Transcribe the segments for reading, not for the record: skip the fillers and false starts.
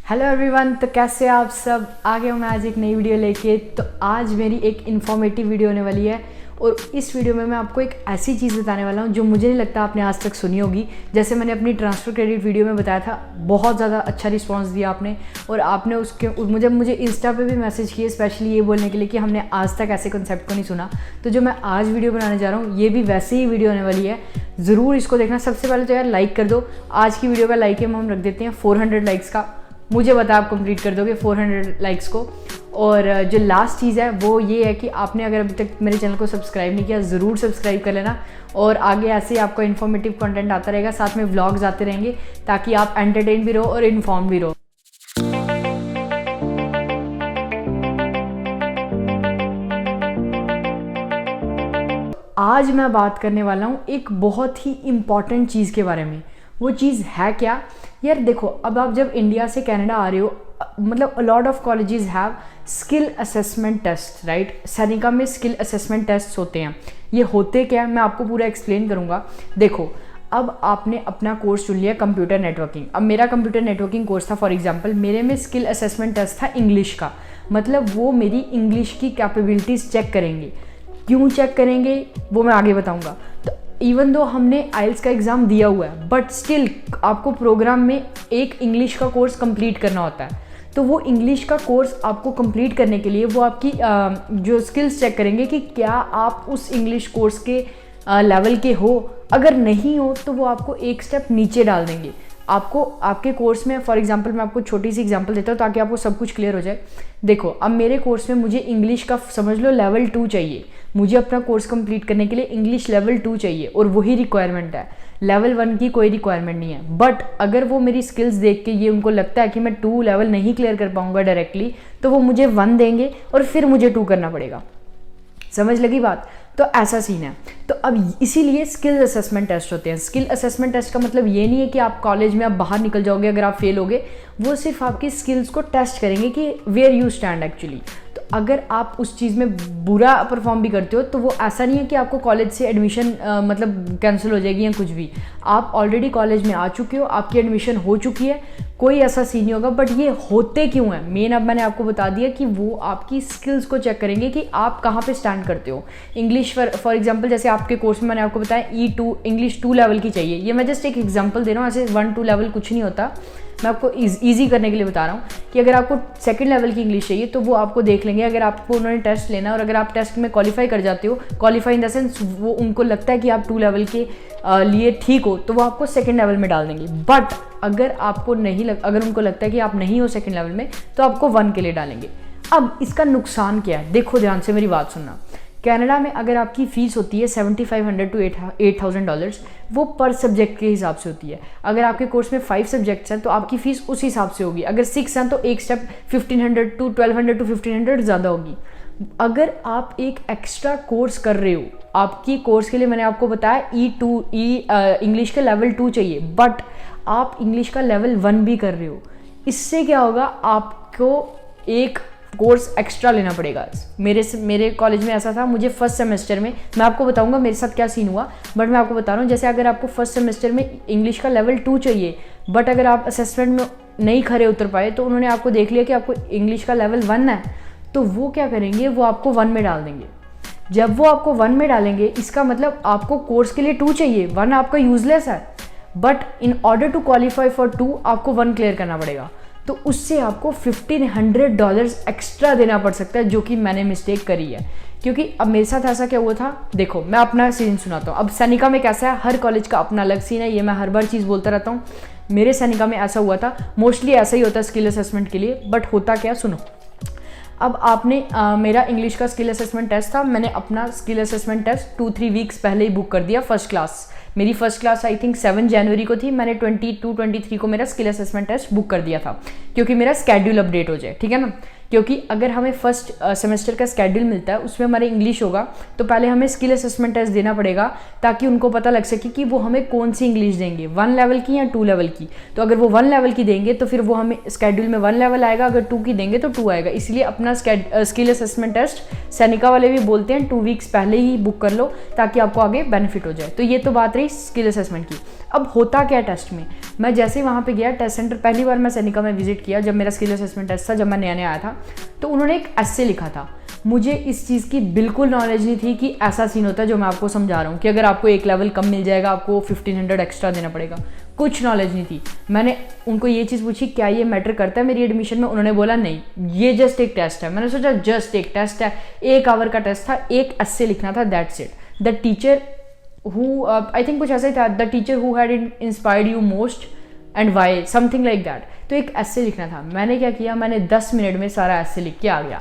Hello everyone, तो कैसे आप सब। आ गए हूँ मैं आज एक नई वीडियो लेके। तो आज मेरी एक इन्फॉर्मेटिव वीडियो होने वाली है और इस वीडियो में मैं आपको एक ऐसी चीज़ बताने वाला हूँ जो मुझे नहीं लगता आपने आज तक सुनी होगी। जैसे मैंने अपनी ट्रांसफ़र क्रेडिट वीडियो में बताया था, बहुत ज़्यादा अच्छा रिस्पांस दिया आपने और आपने उसके मुझे इंस्टा पे भी मैसेज किए स्पेशली ये बोलने के लिए कि हमने आज तक ऐसे कॉन्सेप्ट को नहीं सुना। तो जो मैं आज वीडियो बनाने जा रहा हूँ ये भी वैसे ही वीडियो होने वाली है, ज़रूर इसको देखना। सबसे पहले तो यार लाइक कर दो। आज की वीडियो का लाइक हम रख देते हैं 400 लाइक्स का। मुझे बता आप कंप्लीट कर दोगे 400 लाइक्स को। और जो लास्ट चीज़ है वो ये है कि आपने अगर अभी तक मेरे चैनल को सब्सक्राइब नहीं किया, ज़रूर सब्सक्राइब कर लेना। और आगे ऐसे ही आपको इन्फॉर्मेटिव कंटेंट आता रहेगा, साथ में व्लॉग्स आते रहेंगे ताकि आप एंटरटेन भी रहो और इन्फॉर्म भी रहो। आज मैं बात करने वाला हूँ एक बहुत ही इम्पॉर्टेंट चीज़ के बारे में। वो चीज़ है क्या यार? देखो, अब आप जब इंडिया से कनाडा आ रहे हो, मतलब a lot of colleges have skill assessment test, right. सैनिका में स्किल असेसमेंट टेस्ट होते हैं। ये होते क्या है मैं आपको पूरा एक्सप्लेन करूँगा। देखो, अब आपने अपना कोर्स चुन लिया कंप्यूटर नेटवर्किंग। अब मेरा कंप्यूटर नेटवर्किंग कोर्स था, फॉर एग्जांपल मेरे में स्किल असेसमेंट टेस्ट था इंग्लिश का। मतलब वो मेरी इंग्लिश की कैपेबिलिटीज़ चेक करेंगे। क्यों चेक करेंगे वो मैं आगे बताऊँगा। तो इवन दो हमने आइल्स का एग्ज़ाम दिया हुआ है, बट स्टिल आपको प्रोग्राम में एक इंग्लिश का कोर्स कंप्लीट करना होता है। तो वो इंग्लिश का कोर्स आपको कंप्लीट करने के लिए वो आपकी जो स्किल्स चेक करेंगे कि क्या आप उस इंग्लिश कोर्स के लेवल के हो। अगर नहीं हो तो वो आपको एक स्टेप नीचे डाल देंगे। आपको आपके कोर्स में, फॉर एग्जांपल मैं आपको छोटी सी एग्जांपल देता हूँ ताकि आपको सब कुछ क्लियर हो जाए। देखो, अब मेरे कोर्स में मुझे इंग्लिश का समझ लो लेवल 2 चाहिए। मुझे अपना कोर्स कंप्लीट करने के लिए इंग्लिश लेवल 2 चाहिए और वही रिक्वायरमेंट है। लेवल 1 की कोई रिक्वायरमेंट नहीं है। बट अगर वो मेरी स्किल्स देख के ये उनको लगता है कि मैं 2 लेवल नहीं क्लियर कर पाऊंगा डायरेक्टली, तो वो मुझे 1 देंगे और फिर मुझे 2 करना पड़ेगा। समझ लगी बात? तो ऐसा सीन है। तो अब इसीलिए स्किल असेसमेंट टेस्ट होते हैं। स्किल असेसमेंट टेस्ट का मतलब ये नहीं है कि आप कॉलेज में आप बाहर निकल जाओगे अगर आप फेल होगे। वो सिर्फ आपकी स्किल्स को टेस्ट करेंगे कि वेयर यू स्टैंड एक्चुअली। तो अगर आप उस चीज़ में बुरा परफॉर्म भी करते हो तो वो ऐसा नहीं है कि आपको कॉलेज से एडमिशन मतलब कैंसिल हो जाएगी या कुछ भी। आप ऑलरेडी कॉलेज में आ चुके हो, आपकी एडमिशन हो चुकी है, कोई ऐसा सीन नहीं होगा। बट ये होते क्यों है मेन, अब मैंने आपको बता दिया कि वो आपकी स्किल्स को चेक करेंगे कि आप कहाँ पे स्टैंड करते हो। इंग्लिश फॉर एग्जांपल जैसे आपके कोर्स में मैंने आपको बताया E2 इंग्लिश 2 लेवल की चाहिए। ये मैं जस्ट एक एग्जांपल दे रहा हूँ, ऐसे 1-2 लेवल कुछ नहीं होता। मैं आपको ईजी करने के लिए बता रहा हूँ कि अगर आपको सेकंड लेवल की इंग्लिश चाहिए तो वो आपको देख लेंगे। अगर आपको उन्होंने टेस्ट लेना और अगर आप टेस्ट में क्वालिफाई कर जाते हो, क्वालिफाई इन द सेंस वो उनको लगता है कि आप 2 लेवल के लिए ठीक हो, तो वो आपको सेकंड लेवल में डाल देंगे। बट अगर आपको अगर उनको लगता है कि आप नहीं हो सेकंड लेवल में, तो आपको 1 के लिए डालेंगे। अब इसका नुकसान क्या है, देखो ध्यान से मेरी बात सुनना। कनाडा में अगर आपकी फ़ीस होती है $7,500 to $8,000, वो पर सब्जेक्ट के हिसाब से होती है। अगर आपके कोर्स में 5 सब्जेक्ट्स हैं तो आपकी फ़ीस उस हिसाब से होगी। अगर 6 हैं तो एक स्टेप 1,500 to 1,200 to 1,500 ज़्यादा होगी। अगर आप एक एक्स्ट्रा कोर्स कर रहे हो, आपकी कोर्स के लिए मैंने आपको बताया E2 इंग्लिश का लेवल 2 चाहिए, बट आप इंग्लिश का लेवल 1 भी कर रहे हो, इससे क्या होगा, आपको एक कोर्स एक्स्ट्रा लेना पड़ेगा। मेरे कॉलेज में ऐसा था। मुझे फर्स्ट सेमेस्टर में, मैं आपको बताऊंगा मेरे साथ क्या सीन हुआ, बट मैं आपको बता रहा हूँ। जैसे अगर आपको फर्स्ट सेमेस्टर में इंग्लिश का लेवल 2 चाहिए, बट अगर आप असेसमेंट में नहीं खरे उतर पाए तो उन्होंने आपको देख लिया कि आपको इंग्लिश का लेवल 1 है, तो वो क्या करेंगे, वो आपको 1 में डाल देंगे। जब वो आपको 1 में डालेंगे, इसका मतलब आपको कोर्स के लिए 2 चाहिए, 1 आपका यूजलेस है। But in order to qualify for 2 आपको 1 क्लियर करना पड़ेगा। तो उससे आपको $1,500 एक्स्ट्रा देना पड़ सकता है, जो कि मैंने मिस्टेक करी है। क्योंकि अब मेरे साथ ऐसा क्या हुआ था, देखो मैं अपना सीन सुनाता हूँ। अब सैनिका में कैसा है, हर कॉलेज का अपना अलग सीन है, ये मैं हर बार चीज़ बोलता रहता हूँ। मेरे सैनिका में ऐसा हुआ था, मोस्टली ऐसा ही होता है स्किल असेसमेंट के लिए। बट होता क्या, सुनो। अब आपने मेरा इंग्लिश का स्किल असेसमेंट टेस्ट था। मैंने अपना स्किल असेसमेंट टेस्ट 2-3 वीक्स पहले ही बुक कर दिया। फर्स्ट क्लास, मेरी फर्स्ट क्लास आई थिंक 7 जनवरी को थी। मैंने 22-23 को मेरा स्किल असेसमेंट टेस्ट बुक कर दिया था, क्योंकि मेरा स्केड्यूल अपडेट हो जाए, ठीक है ना। क्योंकि अगर हमें फर्स्ट सेमेस्टर का स्केड्यूल मिलता है उसमें हमारे इंग्लिश होगा, तो पहले हमें स्किल असेसमेंट टेस्ट देना पड़ेगा ताकि उनको पता लग सके कि वो हमें कौन सी इंग्लिश देंगे, 1 लेवल की या 2 लेवल की। तो अगर वो 1 लेवल की देंगे तो फिर वो हमें स्केड्यूल में 1 लेवल आएगा, अगर 2 की देंगे तो 2 आएगा। इसलिए अपना स्किल असेसमेंट टेस्ट सैनिका वाले भी बोलते हैं 2 वीक्स पहले ही बुक कर लो ताकि आपको आगे बेनिफिट हो जाए। तो ये तो बात रही स्किल असेसमेंट की। अब होता क्या टेस्ट में, मैं जैसे ही वहाँ पे गया टेस्ट सेंटर, पहली बार मैं सैनिका में विजिट किया जब मेरा स्किल असेसमेंट टेस्ट था, जब मैं नया नया आया था, तो उन्होंने एक एस्से लिखा था। मुझे इस चीज़ की बिल्कुल नॉलेज नहीं थी कि ऐसा सीन होता है जो मैं आपको समझा रहा हूँ कि अगर आपको 1 लेवल कम मिल जाएगा आपको 1500 एक्स्ट्रा देना पड़ेगा। कुछ नॉलेज नहीं थी। मैंने उनको ये चीज़ पूछी क्या ये मैटर करता है मेरी एडमिशन में, उन्होंने बोला नहीं, ये जस्ट एक टेस्ट है। मैंने सोचा जस्ट एक टेस्ट है, 1 आवर का टेस्ट था, एक एस्से लिखना था, that's it. The teacher who I think कुछ ऐसा ही था, the teacher who had inspired you most and why, something like that. तो एक एस्से लिखना था। मैंने क्या किया, मैंने 10 मिनट में सारा एस्से लिख के आ गया।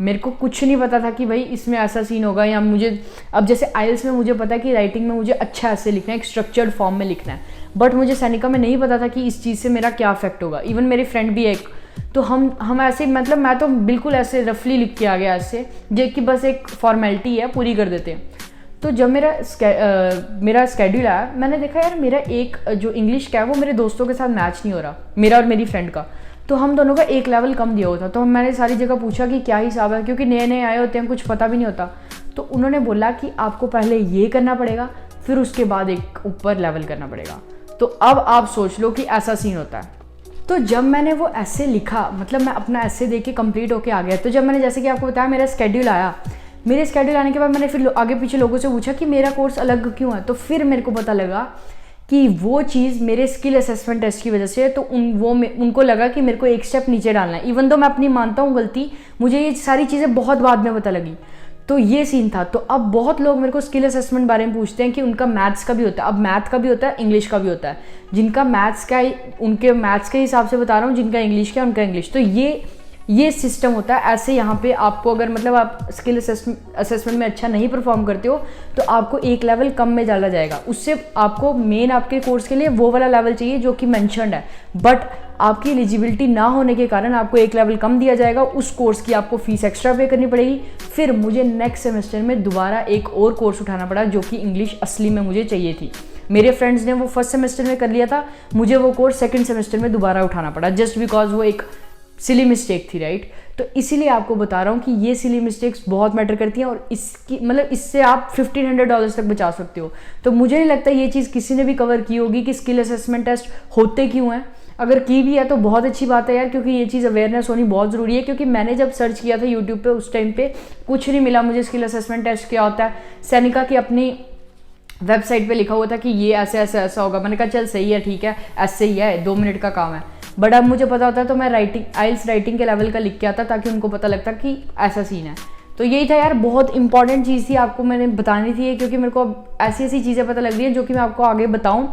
मेरे को कुछ नहीं पता था कि भाई इसमें ऐसा सीन होगा, या मुझे अब जैसे आइल्स में मुझे पता है कि राइटिंग में मुझे अच्छा ऐसे लिखना है, एक स्ट्रक्चर्ड फॉर्म में लिखना है, बट मुझे सैनिका में नहीं पता था कि इस चीज़ से मेरा क्या अफेक्ट होगा। इवन मेरी फ्रेंड भी है एक, तो हम ऐसे मतलब मैं तो बिल्कुल ऐसे रफली लिख के आ गया ऐसे, जो कि बस एक फॉर्मेलिटी है, पूरी कर देते हैं। तो जब मेरा स्केड्यूल आया, मैंने देखा यार मेरा एक जो इंग्लिश का है वो मेरे दोस्तों के साथ मैच नहीं हो रहा, मेरा और मेरी फ्रेंड का। तो हम दोनों का 1 लेवल कम दिया हुआ था। तो मैंने सारी जगह पूछा कि क्या हिसाब है, क्योंकि नए नए आए होते हैं, कुछ पता भी नहीं होता। तो उन्होंने बोला कि आपको पहले ये करना पड़ेगा, फिर उसके बाद एक ऊपर लेवल करना पड़ेगा। तो अब आप सोच लो कि ऐसा सीन होता है। तो जब मैंने वो ऐसे लिखा, मतलब मैं अपना ऐसे दे के कम्प्लीट होके आ गया। तो जब मैंने जैसे कि आपको बताया मेरा स्केड्यूल आया, मेरे स्केड्यूल आने के बाद मैंने फिर आगे पीछे लोगों से पूछा कि मेरा कोर्स अलग क्यों है। तो फिर मेरे को पता लगा कि वो चीज़ मेरे स्किल असेसमेंट टेस्ट की वजह से है। तो उनको लगा कि मेरे को एक स्टेप नीचे डालना है। इवन तो मैं अपनी मानता हूँ गलती, मुझे ये सारी चीज़ें बहुत बाद में पता लगी। तो ये सीन था। तो अब बहुत लोग मेरे को स्किल असेसमेंट बारे में पूछते हैं कि उनका मैथ्स का भी होता है। अब मैथ का भी होता है, इंग्लिश का भी होता है। जिनका मैथ्स का, उनके मैथ्स के हिसाब से बता रहा हूँ, जिनका इंग्लिश का उनका इंग्लिश। तो ये सिस्टम होता है। ऐसे यहाँ पे आपको अगर मतलब आप स्किल असेसमेंट में अच्छा नहीं परफॉर्म करते हो तो आपको 1 लेवल कम में डाला जाएगा। उससे आपको मेन आपके कोर्स के लिए वो वाला लेवल चाहिए जो कि मेंशन्ड है, बट आपकी एलिजिबिलिटी ना होने के कारण आपको 1 लेवल कम दिया जाएगा। उस कोर्स की आपको फीस एक्स्ट्रा पे करनी पड़ेगी। फिर मुझे नेक्स्ट सेमेस्टर में दोबारा एक और कोर्स उठाना पड़ा जो कि इंग्लिश असली में मुझे चाहिए थी। मेरे फ्रेंड्स ने वो फर्स्ट सेमेस्टर में कर लिया था, मुझे वो कोर्स सेकंड सेमेस्टर में दोबारा उठाना पड़ा, जस्ट बिकॉज वो एक सिली मिस्टेक थी, राइट। तो इसीलिए आपको बता रहा हूँ कि ये सिली मिस्टेक्स बहुत मैटर करती हैं और इसकी मतलब इससे आप $1500 तक बचा सकते हो। तो मुझे नहीं लगता ये चीज़ किसी ने भी कवर की होगी कि स्किल असेसमेंट टेस्ट होते क्यों हैं। अगर की भी है तो बहुत अच्छी बात है यार, क्योंकि ये चीज़ अवेयरनेस होनी बहुत ज़रूरी है। क्योंकि मैंने जब सर्च किया था यूट्यूब पे, उस टाइम पे कुछ नहीं मिला मुझे स्किल असेसमेंट टेस्ट क्या होता है। सैनिका की अपनी वेबसाइट पे लिखा हुआ था कि ये ऐसे ऐसे ऐसा होगा। मैंने कहा चल सही है, ठीक है, ऐसे ही है, 2 मिनट का काम है। बट अब मुझे पता होता है तो मैं आइल्स राइटिंग के लेवल का लिख के आता ताकि उनको पता लगता कि ऐसा सीन है। तो यही था यार, बहुत इंपॉर्टेंट चीज़ थी, आपको मैंने बतानी थी, क्योंकि मेरे को ऐसी ऐसी चीज़ें पता लग रही हैं जो कि मैं आपको आगे बताऊं।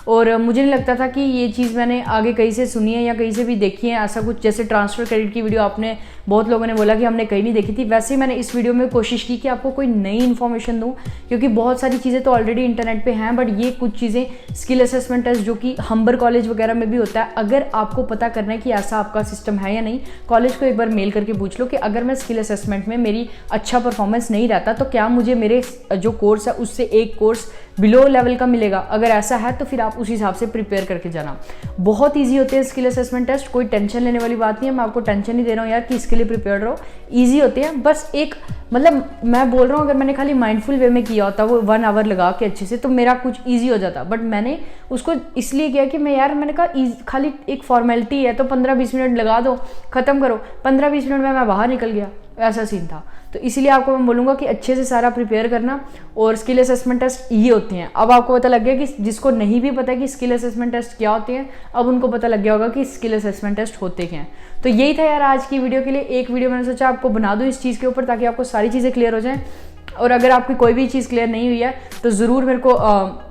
और मुझे नहीं लगता था कि ये चीज़ मैंने आगे कहीं से सुनी है या कहीं से भी देखी है। ऐसा कुछ जैसे ट्रांसफ़र क्रेडिट की वीडियो आपने बहुत लोगों ने बोला कि हमने कहीं नहीं देखी थी, वैसे ही मैंने इस वीडियो में कोशिश की कि आपको कोई नई इन्फॉर्मेशन दूँ, क्योंकि बहुत सारी चीज़ें तो ऑलरेडी इंटरनेट पर हैं। बट ये कुछ चीज़ें स्किल असेसमेंट टेस्ट जो कि हम्बर कॉलेज वगैरह में भी होता है, अगर आपको पता करना है कि ऐसा आपका सिस्टम है या नहीं, कॉलेज को एक बार मेल करके पूछ लो कि अगर मैं स्किल असेसमेंट में मेरी अच्छा परफॉर्मेंस नहीं रहता तो क्या मुझे मेरे जो कोर्स है उससे एक कोर्स बिलो लेवल का मिलेगा। अगर ऐसा है तो फिर आप उस हिसाब से प्रिपेयर करके जाना। बहुत इजी होते हैं स्किल असेसमेंट टेस्ट, कोई टेंशन लेने वाली बात नहीं है। मैं आपको टेंशन नहीं दे रहा हूँ यार कि इसके लिए प्रिपेयर रहो, ईजी होते हैं। बस एक मतलब मैं बोल रहा हूँ, अगर मैंने खाली माइंडफुल वे में किया होता वो 1 आवर लगा के अच्छे से, तो मेरा कुछ ईजी हो जाता। बट मैंने उसको इसलिए किया कि मैंने कहा खाली एक फॉर्मेलिटी है तो 15-20 मिनट लगा दो, ख़त्म करो। 15-20 मिनट में मैं बाहर निकल गया, ऐसा सीन था। तो इसीलिए आपको मैं बोलूँगा कि अच्छे से सारा प्रिपेयर करना। और स्किल असेसमेंट टेस्ट ये होते हैं। अब आपको पता लग गया कि जिसको नहीं भी पता है कि स्किल असेसमेंट टेस्ट क्या होते हैं, अब उनको पता लग गया होगा कि स्किल असेसमेंट टेस्ट होते क्या हैं। तो यही था यार आज की वीडियो के लिए। एक वीडियो मैंने सोचा आपको बना दूँ इस चीज़ के ऊपर, ताकि आपको सारी चीज़ें क्लियर हो जाएँ। और अगर आपकी कोई भी चीज़ क्लियर नहीं हुई है तो ज़रूर मेरे को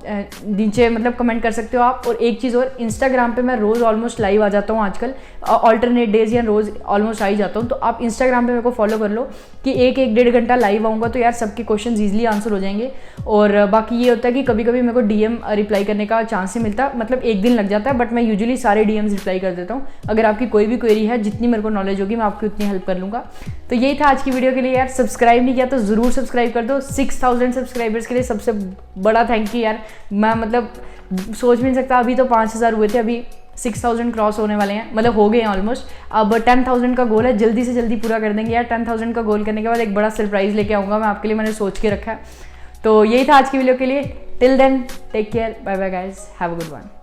नीचे मतलब कमेंट कर सकते हो आप। और एक चीज़ और, इंस्टाग्राम पे मैं रोज़ ऑलमोस्ट लाइव आ जाता हूँ आजकल, ऑल्टरनेट डेज या रोज़ ऑलमोस्ट आ ही जाता हूँ। तो आप इंस्टाग्राम पे मेरे को फॉलो कर लो कि एक डेढ़ घंटा लाइव आऊँगा, तो यार सबके क्वेश्चन ईजिली आंसर हो जाएंगे। और बाकी ये होता है कि कभी कभी मेरे को डीएम रिप्लाई करने का चांस नहीं मिलता, मतलब एक दिन लग जाता है, बट मैं यूजुअली सारे डीएम्स रिप्लाई कर देता हूँ। अगर आपकी कोई भी क्वेरी है, जितनी मेरे को नॉलेज होगी मैं आपकी उतनी हेल्प कर लूँगा। तो यही था आज की वीडियो के लिए यार। सब्सक्राइब नहीं किया तो ज़रूर सब्सक्राइब कर दो। 6000 सब्सक्राइबर्स के लिए सबसे बड़ा थैंक यू यार। मैं मतलब सोच भी नहीं सकता, अभी तो 5000 हुए थे, अभी 6000 क्रॉस होने वाले हैं, मतलब हो गए हैं ऑलमोस्ट। अब 10,000 का गोल है, जल्दी से जल्दी पूरा कर देंगे यार। 10,000 का गोल करने के बाद एक बड़ा सरप्राइज़ लेके आऊँगा मैं आपके लिए, मैंने सोच के रखा है। तो यही था आज की वीडियो के लिए। Till then take care, bye bye guys, have a good one.